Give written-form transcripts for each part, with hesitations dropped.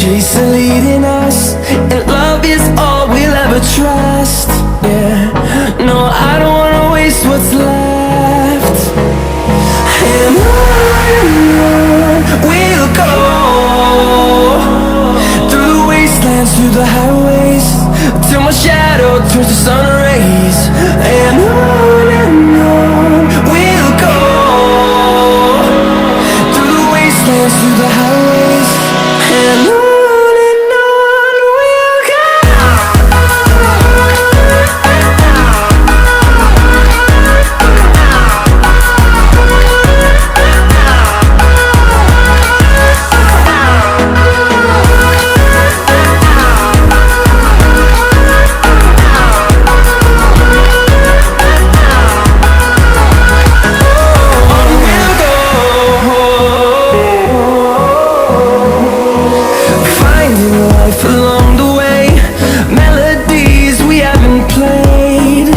chasing, leading us, and love is all we'll ever trust. Yeah, no, I don't wanna waste what's left. And on we'll go, through the wastelands, through the highways, till my shadow turns to sun rays. And on we'll go, through the wastelands, through the highways, and on we'll go. Along the way, melodies we haven't played.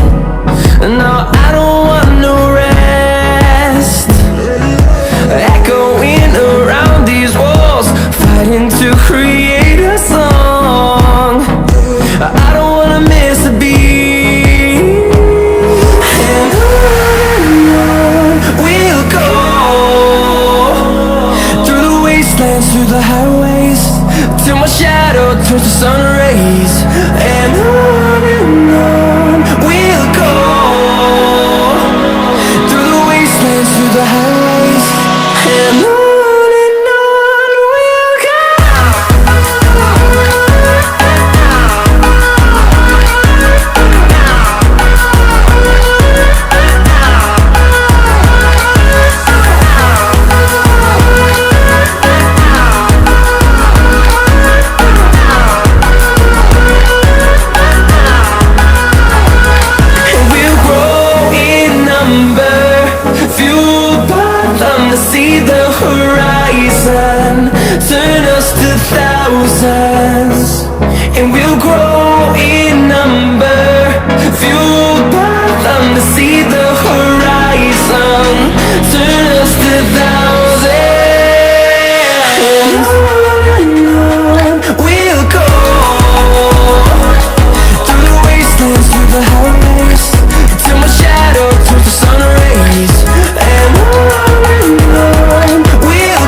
No, I don't want no rest. Echoing around these walls, fighting to create a song. I don't wanna miss a beat. And on we'll go, through the wastelands, through the highways, till my shadow turns to sun rays. And on we'll go, through the wastelands, through the highways, and on we'll go. See the horizon, turn us to thousands, and we'll grow in number, fueled by them to see the horizon, turn us to thousands. And on we'll go, through the wastelands, through the highways, till my shadow turns to sun rays. And on we'll